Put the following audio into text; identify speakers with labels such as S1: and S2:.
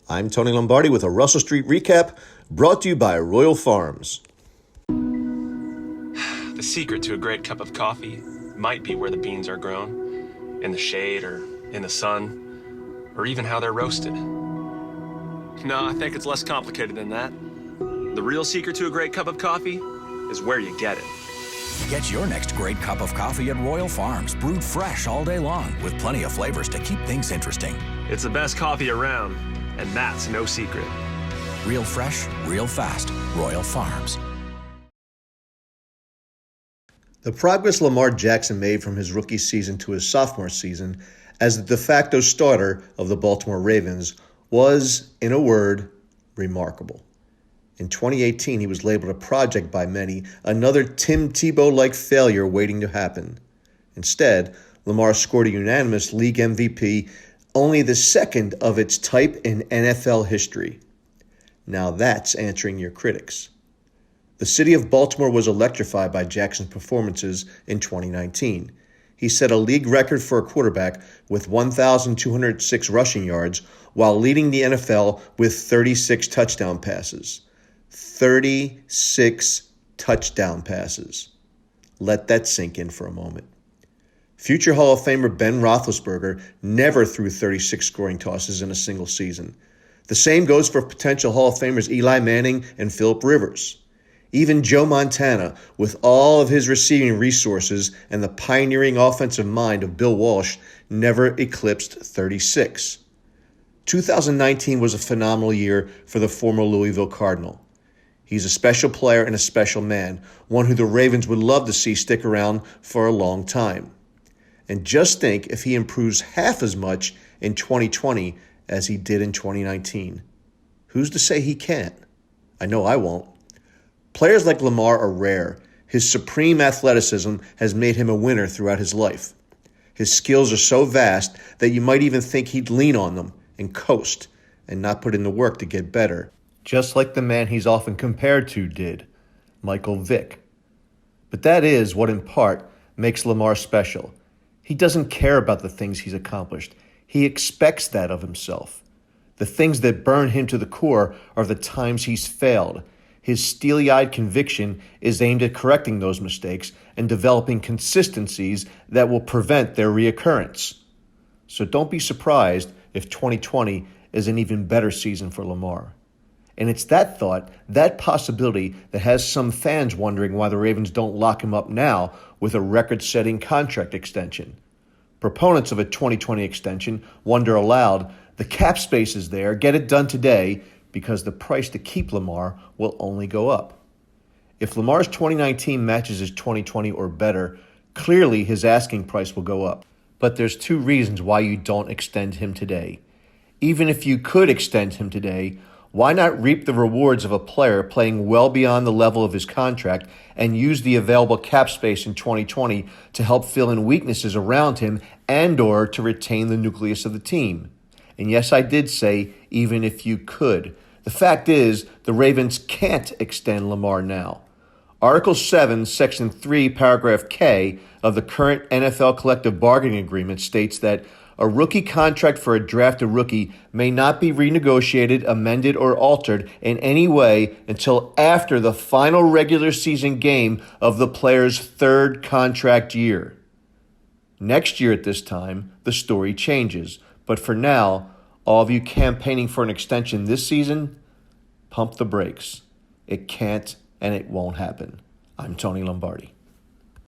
S1: I'm Tony Lombardi with a Russell Street recap brought to you by Royal Farms.
S2: The secret to a great cup of coffee might be where the beans are grown, in the shade or in the sun, or even how they're roasted. No, I think it's less complicated than that. The real secret to a great cup of coffee is where you get it.
S3: Get your next great cup of coffee at Royal Farms, brewed fresh all day long with plenty of flavors to keep things interesting.
S2: It's the best coffee around, and that's no secret.
S3: Real fresh, real fast. Royal Farms.
S1: The progress Lamar Jackson made from his rookie season to his sophomore season as the de facto starter of the Baltimore Ravens was, in a word, remarkable. In 2018, he was labeled a project by many, another Tim Tebow-like failure waiting to happen. Instead, Lamar scored a unanimous league MVP, only the second of its type in NFL history. Now that's answering your critics. The city of Baltimore was electrified by Jackson's performances in 2019. He set a league record for a quarterback with 1,206 rushing yards while leading the NFL with 36 touchdown passes. 36 touchdown passes. Let that sink in for a moment. Future Hall of Famer Ben Roethlisberger never threw 36 scoring tosses in a single season. The same goes for potential Hall of Famers Eli Manning and Philip Rivers. Even Joe Montana, with all of his receiving resources and the pioneering offensive mind of Bill Walsh, never eclipsed 36. 2019 was a phenomenal year for the former Louisville Cardinal. He's a special player and a special man, one who the Ravens would love to see stick around for a long time. And just think if he improves half as much in 2020 as he did in 2019. Who's to say he can't? I know I won't. Players like Lamar are rare. His supreme athleticism has made him a winner throughout his life. His skills are so vast that you might even think he'd lean on them and coast and not put in the work to get better, just like the man he's often compared to did, Michael Vick. But that is what, in part, makes Lamar special. He doesn't care about the things he's accomplished. He expects that of himself. The things that burn him to the core are the times he's failed. His steely-eyed conviction is aimed at correcting those mistakes and developing consistencies that will prevent their reoccurrence. So don't be surprised if 2020 is an even better season for Lamar. And it's that thought, that possibility, that has some fans wondering why the Ravens don't lock him up now with a record-setting contract extension. Proponents of a 2020 extension wonder aloud, the cap space is there, get it done today, because the price to keep Lamar will only go up. If Lamar's 2019 matches his 2020 or better, clearly his asking price will go up. But there's two reasons why you don't extend him today. Even if you could extend him today, why not reap the rewards of a player playing well beyond the level of his contract and use the available cap space in 2020 to help fill in weaknesses around him and/or to retain the nucleus of the team? And yes, I did say, even if you could. The fact is, the Ravens can't extend Lamar now. Article 7, Section 3, Paragraph K of the current NFL Collective Bargaining Agreement states that a rookie contract for a drafted rookie may not be renegotiated, amended, or altered in any way until after the final regular season game of the player's third contract year. Next year at this time, the story changes. But for now, all of you campaigning for an extension this season, pump the brakes. It can't and it won't happen. I'm Tony Lombardi.